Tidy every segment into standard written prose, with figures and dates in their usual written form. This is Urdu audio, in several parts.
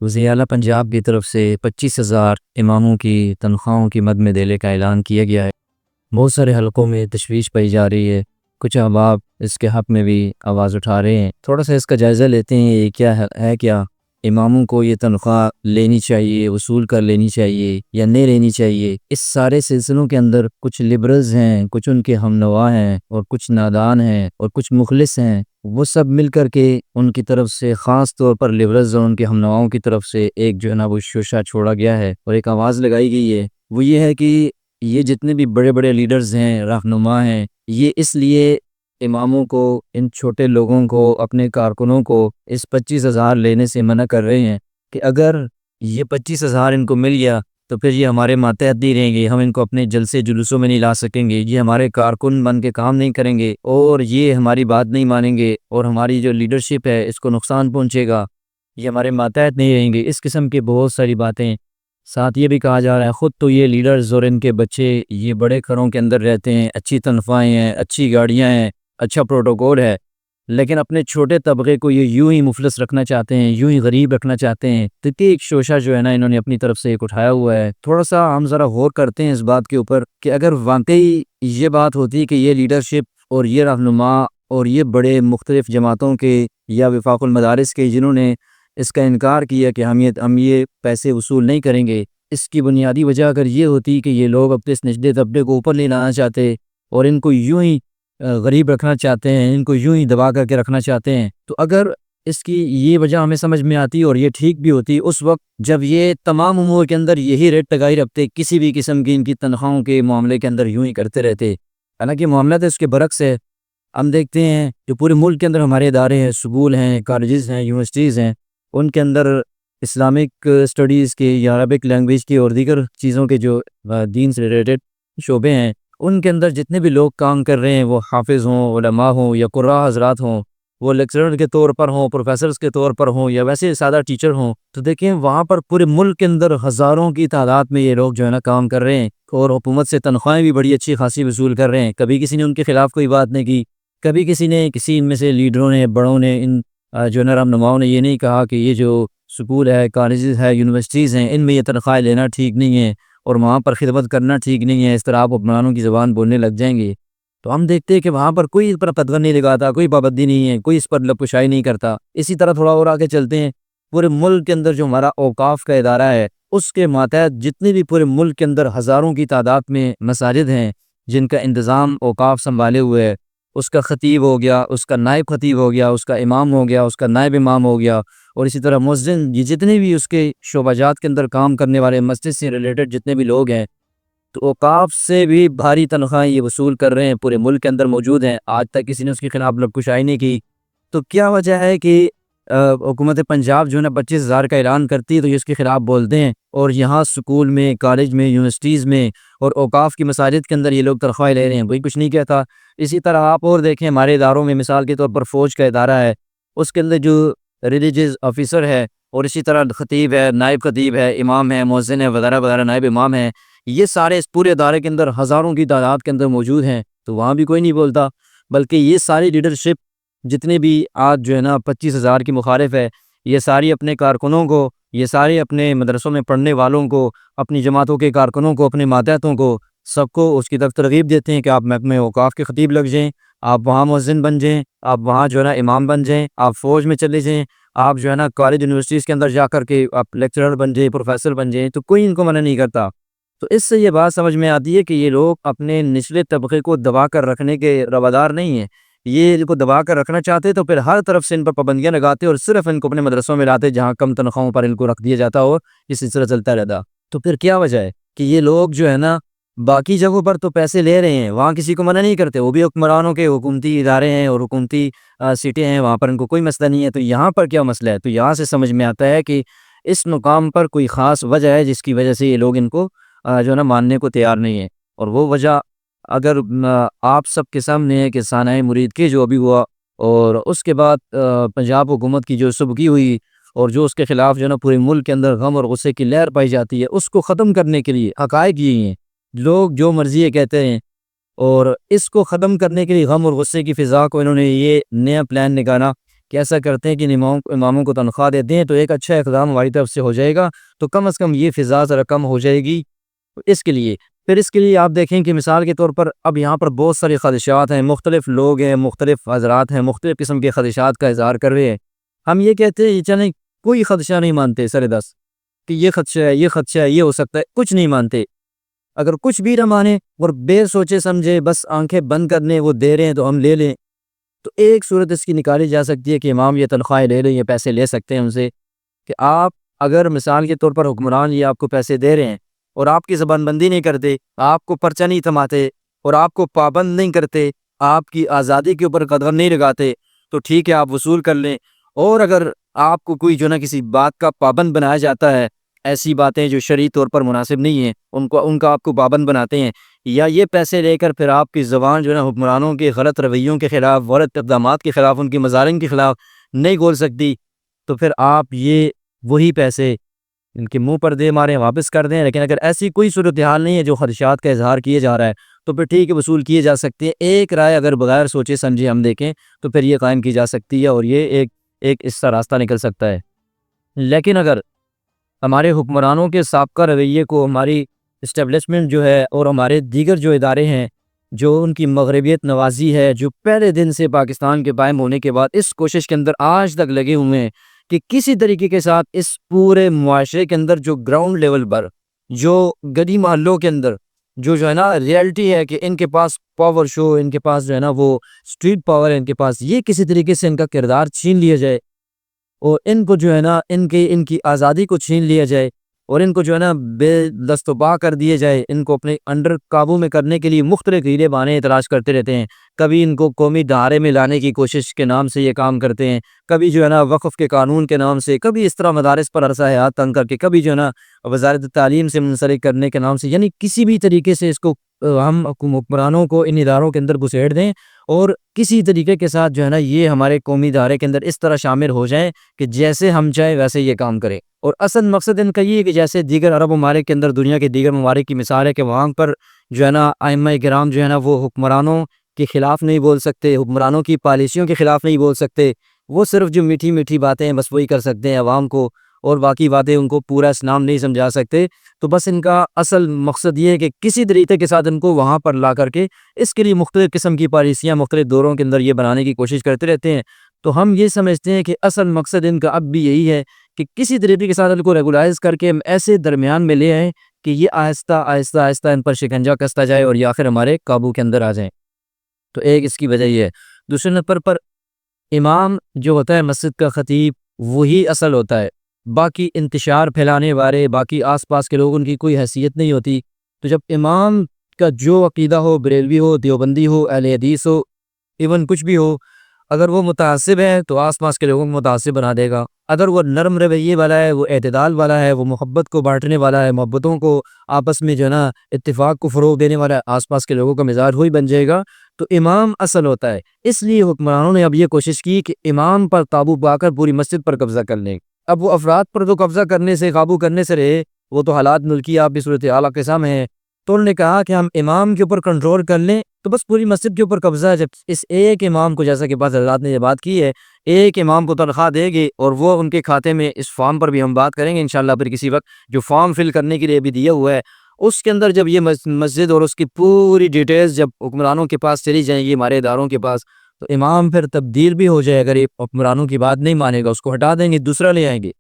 وزیر اعلیٰ پنجاب کی طرف سے 25,000 اماموں کی تنخواہوں کی مد میں دینے کا اعلان کیا گیا ہے۔ بہت سارے حلقوں میں تشویش پائی جا رہی ہے، کچھ احباب اس کے حق میں بھی آواز اٹھا رہے ہیں۔ تھوڑا سا اس کا جائزہ لیتے ہیں، یہ کیا ہے کیا اماموں کو یہ تنخواہ لینی چاہیے، وصول کر لینی چاہیے یا نہیں لینی چاہیے؟ اس سارے سلسلوں کے اندر کچھ لبرلز ہیں، کچھ ان کے ہم نوا ہیں، اور کچھ نادان ہیں، اور کچھ مخلص ہیں۔ وہ سب مل کر کے ان کی طرف سے، خاص طور پر لبرلز اور ان کے ہم نواؤں کی طرف سے ایک جو ہے نا وہ شوشہ چھوڑا گیا ہے اور ایک آواز لگائی گئی ہے۔ وہ یہ ہے کہ یہ جتنے بھی بڑے بڑے لیڈرز ہیں، رہنما ہیں، یہ اس لیے اماموں کو، ان چھوٹے لوگوں کو، اپنے کارکنوں کو اس 25,000 لینے سے منع کر رہے ہیں کہ اگر یہ 25,000 ان کو مل گیا تو پھر یہ ہمارے ماتحت نہیں رہیں گے، ہم ان کو اپنے جلسے جلوسوں میں نہیں لا سکیں گے، یہ ہمارے کارکن بن کے کام نہیں کریں گے، اور یہ ہماری بات نہیں مانیں گے، اور ہماری جو لیڈرشپ ہے اس کو نقصان پہنچے گا، یہ ہمارے ماتحت نہیں رہیں گے۔ اس قسم کی بہت ساری باتیں۔ ساتھ یہ بھی کہا جا رہا ہے خود تو یہ لیڈرز اور ان کے بچے یہ بڑے گھروں کے اندر رہتے ہیں، اچھی تنخواہیں ہیں، اچھی گاڑیاں ہیں، اچھا پروٹوکول ہے، لیکن اپنے چھوٹے طبقے کو یہ یوں ہی مفلس رکھنا چاہتے ہیں، یوں ہی غریب رکھنا چاہتے ہیں۔ تو یہ ایک شوشہ جو ہے نا انہوں نے اپنی طرف سے ایک اٹھایا ہوا ہے۔ تھوڑا سا ہم ذرا غور کرتے ہیں اس بات کے اوپر کہ اگر واقعی یہ بات ہوتی کہ یہ لیڈرشپ اور یہ رہنما اور یہ بڑے مختلف جماعتوں کے یا وفاق المدارس کے جنہوں نے اس کا انکار کیا کہ ہم یہ پیسے وصول نہیں کریں گے، اس کی بنیادی وجہ اگر یہ ہوتی کہ یہ لوگ اپنے اس نچلے طبقے کو اوپر نہیں لانا چاہتے اور ان کو یوں ہی غریب رکھنا چاہتے ہیں، ان کو یوں ہی دبا کر کے رکھنا چاہتے ہیں، تو اگر اس کی یہ وجہ ہمیں سمجھ میں آتی اور یہ ٹھیک بھی ہوتی اس وقت جب یہ تمام امور کے اندر یہی ریٹ لگائی رکھتے، کسی بھی قسم کی ان کی تنخواہوں کے معاملے کے اندر یوں ہی کرتے رہتے۔ حالانکہ معاملہ تو اس کے برعکس ہے۔ ہم دیکھتے ہیں جو پورے ملک کے اندر ہمارے ادارے ہیں، سکول ہیں، کالجز ہیں، یونیورسٹیز ہیں، ان کے اندر اسلامک اسٹڈیز کے یا عربک لینگویج کی اور دیگر چیزوں کے جو دین سے ریلیٹڈ شعبے ہیں، ان کے اندر جتنے بھی لوگ کام کر رہے ہیں، وہ حافظ ہوں، علماء ہوں یا قراء حضرات ہوں، وہ لیکچرر کے طور پر ہوں، پروفیسرز کے طور پر ہوں یا ویسے سادہ ٹیچر ہوں، تو دیکھیں وہاں پر پورے ملک کے اندر ہزاروں کی تعداد میں یہ لوگ جو ہے نا کام کر رہے ہیں اور حکومت سے تنخواہیں بھی بڑی اچھی خاصی وصول کر رہے ہیں۔ کبھی کسی نے ان کے خلاف کوئی بات نہیں کی، کبھی کسی ان میں سے لیڈروں نے، بڑوں نے، ان جو رہنماؤں نے یہ نہیں کہا کہ یہ جو سکول ہے، کالجز ہے، یونیورسٹیز ہیں، ان میں یہ تنخواہیں لینا ٹھیک نہیں ہے اور وہاں پر خدمت کرنا ٹھیک نہیں ہے، اس طرح آپ حکمرانوں کی زبان بولنے لگ جائیں گے۔ تو ہم دیکھتے ہیں کہ وہاں پر کوئی اس پر قدغن نہیں لگاتا، کوئی پابندی نہیں ہے، کوئی اس پر لپشائی نہیں کرتا۔ اسی طرح تھوڑا اور آگے چلتے ہیں، پورے ملک کے اندر جو ہمارا اوقاف کا ادارہ ہے، اس کے ماتحت جتنے بھی پورے ملک کے اندر ہزاروں کی تعداد میں مساجد ہیں جن کا انتظام اوقاف سنبھالے ہوئے ہے، اس کا خطیب ہو گیا، اس کا نائب خطیب ہو گیا، اس کا امام ہو گیا، اس کا نائب امام ہو گیا، اور اسی طرح مؤذن، یہ جتنے بھی اس کے شعبہ جات کے اندر کام کرنے والے مسجد سے ریلیٹڈ جتنے بھی لوگ ہیں، تو اوقاف سے بھی بھاری تنخواہیں یہ وصول کر رہے ہیں، پورے ملک کے اندر موجود ہیں۔ آج تک کسی نے اس کے خلاف لبکشائی نہیں کی۔ تو کیا وجہ ہے کہ حکومت پنجاب جو ہے نا 25,000 کا اعلان کرتی ہے تو یہ اس کے خلاف بولتے ہیں، اور یہاں سکول میں، کالج میں، یونیورسٹیز میں اور اوقاف کی مساجد کے اندر یہ لوگ تنخواہیں لے رہے ہیں، وہی کچھ نہیں کہتا۔ اسی طرح آپ اور دیکھیں ہمارے اداروں میں، مثال کے طور پر فوج کا ادارہ ہے، اس کے اندر جو ریلیجیس آفیسر ہے، اور اسی طرح خطیب ہے، نائب خطیب ہے، امام ہے، مؤذن ہے، وغیرہ وغیرہ، نائب امام ہے، یہ سارے اس پورے ادارے کے اندر ہزاروں کی تعداد کے اندر موجود ہیں، تو وہاں بھی کوئی نہیں بولتا، بلکہ یہ ساری لیڈرشپ جتنے بھی آج جو ہے نا 25,000 کی مخالف ہے، یہ ساری اپنے کارکنوں کو، یہ سارے اپنے مدرسوں میں پڑھنے والوں کو، اپنی جماعتوں کے کارکنوں کو، اپنے ماتحتوں کو، سب کو اس کی طرف ترغیب دیتے ہیں کہ آپ محکمہ اوقاف کے خطیب لگ جائیں، آپ وہاں مؤذن بن جائیں، آپ وہاں جو ہے نا امام بن جائیں، آپ فوج میں چلے جائیں، آپ جو ہے نا کالج یونیورسٹیز کے اندر جا کر کے آپ لیکچرر بن جائیں، پروفیسر بن جائیں، تو کوئی ان کو منع نہیں کرتا۔ تو اس سے یہ بات سمجھ میں آتی ہے کہ یہ لوگ اپنے نچلے طبقے کو دبا کر رکھنے کے روادار نہیں ہیں۔ یہ ان کو دبا کر رکھنا چاہتے تو پھر ہر طرف سے ان پر پابندیاں لگاتے اور صرف ان کو اپنے مدرسوں میں لاتے جہاں کم تنخواہوں پر ان کو رکھ دیا جاتا اور یہ سلسلہ چلتا رہتا۔ تو پھر کیا وجہ ہے کہ یہ لوگ جو ہے نا باقی جگہوں پر تو پیسے لے رہے ہیں، وہاں کسی کو منع نہیں کرتے، وہ بھی حکمرانوں کے حکومتی ادارے ہیں اور حکومتی سیٹیں ہیں، وہاں پر ان کو کوئی مسئلہ نہیں ہے، تو یہاں پر کیا مسئلہ ہے؟ تو یہاں سے سمجھ میں آتا ہے کہ اس مقام پر کوئی خاص وجہ ہے جس کی وجہ سے یہ لوگ ان کو جو ہے نا ماننے کو تیار نہیں ہے، اور وہ وجہ اگر آپ سب کے سامنے ہے کہ سانحہ مرید کے جو ابھی ہوا، اور اس کے بعد پنجاب حکومت کی جو سبکی ہوئی اور جو اس کے خلاف جو ہے نا پورے ملک کے اندر غم اور غصے کی لہر پائی جاتی ہے، اس کو ختم کرنے کے لیے حقائق یہ ہیں، لوگ جو مرضی یہ کہتے ہیں، اور اس کو ختم کرنے کے لیے غم اور غصے کی فضا کو انہوں نے یہ نیا پلان نکالا کہ ایسا کرتے ہیں کہ اماموں کو تنخواہ دیتے ہیں، تو ایک اچھا اقدام ہماری طرف سے ہو جائے گا، تو کم از کم یہ فضا ذرا کم ہو جائے گی اس کے لیے۔ پھر اس کے لیے آپ دیکھیں کہ مثال کے طور پر اب یہاں پر بہت سارے خدشات ہیں، مختلف لوگ ہیں، مختلف حضرات ہیں، مختلف قسم کے خدشات کا اظہار کر رہے ہیں۔ ہم یہ کہتے ہیں چلیں کوئی خدشہ نہیں مانتے سر دس کہ یہ خدشہ ہے، یہ خدشہ ہے، یہ ہو سکتا ہے، کچھ نہیں مانتے۔ اگر کچھ بھی نہ مانے اور بے سوچے سمجھے بس آنکھیں بند کرنے وہ دے رہے ہیں تو ہم لے لیں، تو ایک صورت اس کی نکالی جا سکتی ہے کہ امام یہ تنخواہیں لے لیں، یہ پیسے لے سکتے ہیں ان سے، کہ آپ اگر مثال کے طور پر حکمران یہ آپ کو پیسے دے رہے ہیں اور آپ کی زبان بندی نہیں کرتے، آپ کو پرچہ نہیں تھماتے اور آپ کو پابند نہیں کرتے، آپ کی آزادی کے اوپر قدغن نہیں لگاتے، تو ٹھیک ہے آپ وصول کر لیں۔ اور اگر آپ کو کوئی جو نا کسی بات کا پابند بنایا جاتا ہے، ایسی باتیں جو شرعی طور پر مناسب نہیں ہیں ان کا آپ کو پابند بناتے ہیں، یا یہ پیسے لے کر پھر آپ کی زبان جو ہے نا حکمرانوں کے غلط رویوں کے خلاف، غلط اقدامات کے خلاف، ان کی مظالم کے خلاف نہیں کھول سکتی، تو پھر آپ یہ وہی پیسے ان کے منہ پر دے ماریں، واپس کر دیں۔ لیکن اگر ایسی کوئی صورتحال نہیں ہے جو خدشات کا اظہار کیے جا رہا ہے تو پھر ٹھیک ہے وصول کیے جا سکتے ہیں۔ ایک رائے اگر بغیر سوچے سمجھے ہم دیکھیں تو پھر یہ قائم کی جا سکتی ہے اور یہ ایک اس کا راستہ نکل سکتا ہے۔ لیکن اگر ہمارے حکمرانوں کے سابقہ رویے کو ہماری اسٹیبلشمنٹ جو ہے اور ہمارے دیگر جو ادارے ہیں جو ان کی مغربیت نوازی ہے، جو پہلے دن سے پاکستان کے قائم ہونے کے بعد اس کوشش کے اندر آج تک لگے ہوئے ہیں کہ کسی طریقے کے ساتھ اس پورے معاشرے کے اندر جو گراؤنڈ لیول پر، جو گلی محلوں کے اندر جو ہے نا ریئلٹی ہے کہ ان کے پاس پاور شو، ان کے پاس جو ہے نا وہ اسٹریٹ پاور ہے ان کے پاس، یہ کسی طریقے سے ان کا کردار چھین لیا جائے اور ان کو جو ہے نا ان کی آزادی کو چھین لیا جائے اور ان کو جو ہے نا بے دست و پا کر دیے جائے۔ ان کو اپنے انڈر قابو میں کرنے کے لیے مختلف ہیلے بہانے تلاش کرتے رہتے ہیں، کبھی ان کو قومی دھارے میں لانے کی کوشش کے نام سے یہ کام کرتے ہیں، کبھی جو ہے نا وقف کے قانون کے نام سے، کبھی اس طرح مدارس پر عرصہ حیات تنگ کر کے، کبھی جو ہے نا وزارت تعلیم سے منسلک کرنے کے نام سے، یعنی کسی بھی طریقے سے اس کو ہم حکمرانوں کو ان اداروں کے اندر گھسیڑ دیں اور کسی طریقے کے ساتھ جو ہے نا یہ ہمارے قومی دھارے کے اندر اس طرح شامل ہو جائیں کہ جیسے ہم چاہیں ویسے یہ کام کریں۔ اور اصل مقصد ان کا یہ ہے کہ جیسے دیگر عرب ممالک کے اندر، دنیا کے دیگر ممالک کی مثال ہے کہ وہاں پر جو ہے نا ائمہ کرام جو ہے نا وہ حکمرانوں کے خلاف نہیں بول سکتے، حکمرانوں کی پالیسیوں کے خلاف نہیں بول سکتے، وہ صرف جو میٹھی میٹھی باتیں ہیں بس وہی کر سکتے ہیں عوام کو، اور باقی باتیں ان کو پورا اسلام نہیں سمجھا سکتے۔ تو بس ان کا اصل مقصد یہ ہے کہ کسی طریقے کے ساتھ ان کو وہاں پر لا کر کے اس کے لیے مختلف قسم کی پالیسیاں مختلف دوروں کے اندر یہ بنانے کی کوشش کرتے رہتے ہیں۔ تو ہم یہ سمجھتے ہیں کہ اصل مقصد ان کا اب بھی یہی ہے کہ کسی طریقے کے ساتھ ان کو ریگولائز کر کے ہم ایسے درمیان میں لے آئیں کہ یہ آہستہ آہستہ آہستہ ان پر شکنجہ کستا جائے اور یہ آخر ہمارے قابو کے اندر آ جائیں۔ تو ایک اس کی وجہ یہ ہے۔ دوسرے نمبر پر امام جو ہوتا ہے مسجد کا خطیب وہی اصل ہوتا ہے، باقی انتشار پھیلانے والے، باقی آس پاس کے لوگوں کی کوئی حیثیت نہیں ہوتی۔ تو جب امام کا جو عقیدہ ہو، بریلوی ہو، دیوبندی ہو، اہل حدیث ہو، ایون کچھ بھی ہو، اگر وہ متعصب ہے تو آس پاس کے لوگوں کو متعصب بنا دے گا۔ اگر وہ نرم رویے والا ہے، وہ اعتدال والا ہے، وہ محبت کو بانٹنے والا ہے، محبتوں کو آپس میں جو ہے نا اتفاق کو فروغ دینے والا ہے، آس پاس کے لوگوں کا مزاج وہی بن جائے گا، تو امام اصل ہوتا ہے۔ اس لیے حکمرانوں نے اب یہ کوشش کی کہ امام پر قابو پا کر پوری مسجد پر قبضہ کر لیں۔ اب وہ افراد پر تو قبضہ کرنے سے، قابو کرنے سے رہے، وہ تو حالات ملکی آپ بھی صورتحال کے سامنے ہیں، تو انہوں نے کہا کہ ہم امام کے اوپر کنٹرول کر لیں تو بس پوری مسجد کے اوپر قبضہ ہے۔ جب اس ایک امام کو، جیسا کہ بعض حضرات نے یہ بات کی ہے، ایک امام کو تنخواہ دے گی اور وہ ان کے کھاتے میں، اس فارم پر بھی ہم بات کریں گے انشاءاللہ پھر کسی وقت، جو فارم فل کرنے کے لیے بھی دیا ہوا ہے، اس کے اندر جب یہ مسجد اور اس کی پوری ڈیٹیلز جب حکمرانوں کے پاس چلی جائیں گی، ہمارے اداروں کے پاس، تو امام پھر تبدیل بھی ہو جائے۔ اگر یہ حکمرانوں کی بات نہیں مانے گا اس کو ہٹا دیں گے، دوسرا لے آئیں گے۔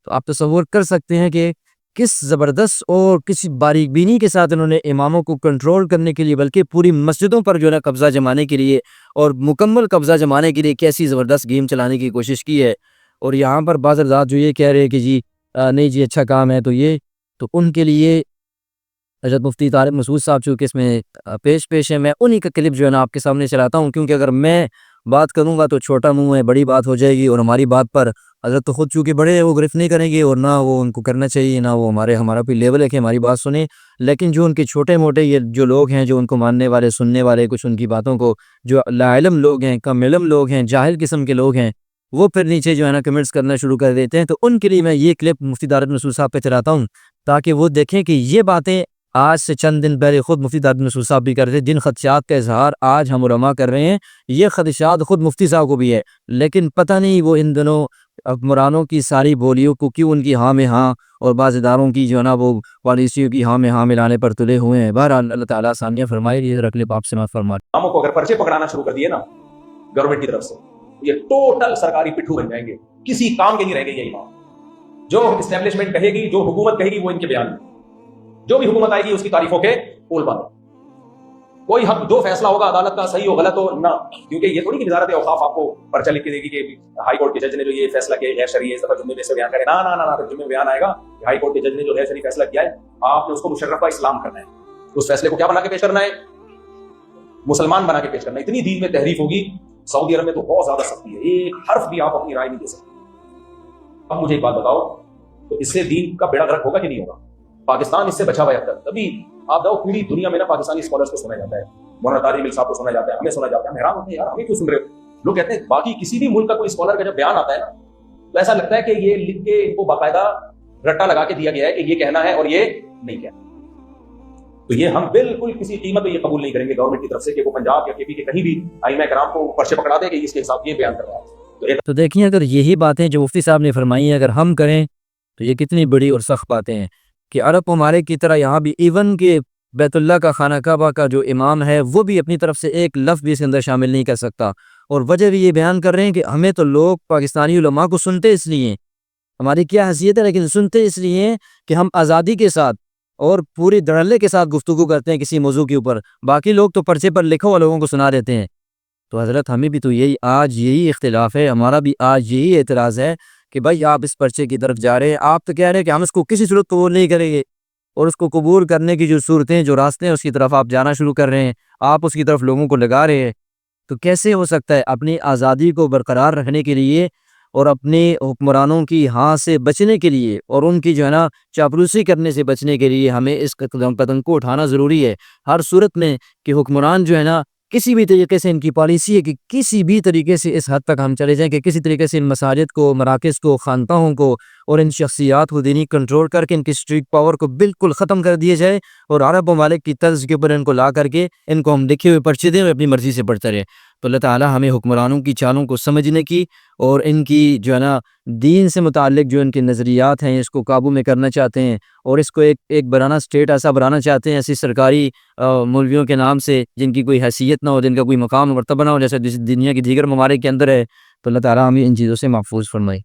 تو آپ تصور کر سکتے ہیں کہ کس زبردست اور کس باریک بینی کے ساتھ انہوں نے اماموں کو کنٹرول کرنے کے لیے، بلکہ پوری مسجدوں پر جو ہے نا قبضہ جمانے کے لیے اور مکمل قبضہ جمانے کے لیے کیسی زبردست گیم چلانے کی کوشش کی ہے۔ اور یہاں پر بعض حضرات جو یہ کہہ رہے ہیں کہ جی نہیں جی اچھا کام ہے، تو ان کے لیے حضرت مفتی طارق مسعود صاحب چونکہ اس میں پیش ہیں، میں انہی کا کلپ جو ہے نا آپ کے سامنے چلاتا ہوں، کیونکہ اگر میں بات کروں گا تو چھوٹا منہ ہے، بڑی بات ہو جائے گی، اور ہماری بات پر حضرت تو خود چونکہ بڑے ہیں وہ گرفت نہیں کریں گے، اور نہ وہ ان کو کرنا چاہیے، نہ وہ ہمارا کوئی لیول ہے کہ ہماری بات سنیں۔ لیکن جو ان کے چھوٹے موٹے یہ جو لوگ ہیں، جو ان کو ماننے والے، سننے والے، کچھ ان کی باتوں کو، جو لا علم لوگ ہیں، کم علم لوگ ہیں، جاہل قسم کے لوگ ہیں، وہ پھر نیچے جو ہے نا کمنٹس کرنا شروع کر دیتے ہیں۔ تو ان کے لیے میں یہ کلپ مفتی طارق مسعود صاحب پہ چلاتا ہوں تاکہ وہ دیکھیں کہ یہ باتیں آج سے چند دن پہلے خود مفتی داد مسعود صاحب بھی کر رہے تھے، جن خدشات کا اظہار آج ہم علماء کر رہے ہیں یہ خدشات خود مفتی صاحب کو بھی ہے، لیکن پتہ نہیں وہ ان دنوں حکمرانوں کی ساری بولیوں کو کیوں ان کی ہاں میں ہاں اور بعض اداروں کی جو ہے نا وہ پالیسیوں کی ہاں میں ہاں ملانے پر تلے ہوئے ہیں۔ بہرحال اللہ تعالیٰ ثانیہ فرمائے، یہ رکھ لے باپ سے مت فرمائے۔ اماموں کو اگر پرچے پکڑانا شروع کر دیے نا گورنمنٹ کی طرف سے، یہ ٹوٹل سرکاری پٹھو بن جائیں گے، کسی کام کے نہیں رہ گئے یہ امام۔ جو اسٹیبلشمنٹ کہے گی، جو حکومت کہے گی، وہ ان کے بیان میں، جو بھی حکومت آئے گی اس کی تعریفوں کے پول بند۔ کوئی حق جو فیصلہ ہوگا عدالت کا صحیح ہو غلط ہو نہ، کیونکہ یہ تھوڑی کہ وزارت اوقاف آپ کو پرچہ لکھ کے دے گی کہ ہائی کورٹ کے جج نے جو یہ فیصلہ کیا غیر شرعی ہے، اس دفعہ جمعے میں سے بیان کرے۔ نہ نہ نہ، پھر جمعے میں بیان آئے گا کہ ہائی کورٹ کے جج نے جو غیر شرعی فیصلہ کیا ہے، آپ نے اس کو مشرفہ اسلام کرنا ہے، اس فیصلے کو کیا بنا کے پیش کرنا ہے؟ مسلمان بنا کے پیش کرنا ہے۔ اتنی دین میں تحریف ہوگی۔ سعودی عرب میں تو بہت زیادہ سختی ہے، ایک حرف بھی آپ اپنی رائے نہیں دے سکتے۔ اب مجھے ایک بات بتاؤ، تو اس سے دین کا بیڑا غرق ہوگا کہ نہیں ہوگا؟ پاکستان اس سے بچا ہوا ہے اب تک۔ تبھی آپ جاؤ پوری دنیا میں نا پاکستانی اسکالرس کو سنا جاتا ہے، مولانا طارق مل صاحب کو سنا جاتا ہے، ہمیں سنا جاتا ہے، ہم حیران ہوتے ہیں یار ہمیں کیوں سن رہے ہو؟ لوگ کہتے ہیں باقی کسی بھی ملک کا کوئی اسکالر کا جب بیان آتا ہے نا تو ایسا لگتا ہے کہ یہ لکھ کے ان کو باقاعدہ رٹا لگا کے دیا گیا ہے کہ یہ کہنا ہے اور یہ نہیں کہنا۔ تو یہ ہم بالکل کسی قیمت پہ یہ قبول نہیں کریں گے گورنمنٹ کی طرف سے کہ وہ پنجاب یا کے پی کے کہیں بھی ائمہ کرام کو پرچے پکڑا دے کہ اس کے حساب یہ بیان کر رہا ہے۔ تو دیکھیں اگر یہی باتیں جو مفتی صاحب نے فرمائی ہیں اگر ہم کریں تو یہ کتنی بڑی اور سخت باتیں ہیں کہ عرب ممالک کی طرح یہاں بھی ایون کہ بیت اللہ کا خانہ کعبہ کا جو امام ہے وہ بھی اپنی طرف سے ایک لفظ بھی اس کے اندر شامل نہیں کر سکتا، اور وجہ بھی یہ بیان کر رہے ہیں کہ ہمیں تو لوگ پاکستانی علماء کو سنتے اس لیے، ہماری کیا حیثیت ہے لیکن سنتے اس لیے ہیں کہ ہم آزادی کے ساتھ اور پوری دھڑلے کے ساتھ گفتگو کرتے ہیں کسی موضوع کے اوپر، باقی لوگ تو پرچے پر لکھا ہوا لوگوں کو سنا دیتے ہیں۔ تو حضرت ہمیں بھی تو یہی آج یہی اختلاف ہے، ہمارا بھی آج یہی اعتراض ہے کہ بھائی آپ اس پرچے کی طرف جا رہے ہیں، آپ تو کہہ رہے ہیں کہ ہم اس کو کسی صورت قبول نہیں کریں گے، اور اس کو قبول کرنے کی جو صورتیں جو راستے ہیں اس کی طرف آپ جانا شروع کر رہے ہیں، آپ اس کی طرف لوگوں کو لگا رہے ہیں۔ تو کیسے ہو سکتا ہے؟ اپنی آزادی کو برقرار رکھنے کے لیے اور اپنے حکمرانوں کی ہاں سے بچنے کے لیے اور ان کی جو ہے نا چاپلوسی کرنے سے بچنے کے لیے ہمیں اس قدم کو اٹھانا ضروری ہے ہر صورت میں کہ حکمران جو ہے نا کسی بھی طریقے سے ان کی پالیسی ہے کہ کسی بھی طریقے سے اس حد تک ہم چلے جائیں کہ کسی طریقے سے ان مساجد کو، مراکز کو، خانقاہوں کو اور ان شخصیات کو دینی کنٹرول کر کے ان کی اسٹریٹ پاور کو بالکل ختم کر دیا جائے، اور عرب ممالک کی طرز کے اوپر ان کو لا کر کے ان کو ہم لکھے ہوئے پرچے دیں اور اپنی مرضی سے پڑھتے رہے۔ تو اللہ تعالیٰ ہمیں حکمرانوں کی چالوں کو سمجھنے کی اور ان کی جو ہے نا دین سے متعلق جو ان کے نظریات ہیں اس کو قابو میں کرنا چاہتے ہیں، اور اس کو ایک بنانا اسٹیٹ ایسا بنانا چاہتے ہیں ایسی سرکاری مولویوں کے نام سے جن کی کوئی حیثیت نہ ہو، جن کا کوئی مقام و مرتبہ نہ ہو، جیسے دنیا کی دیگر ممالک کے اندر ہے۔ تو اللہ تعالیٰ ہمیں ان چیزوں سے محفوظ فرمائے۔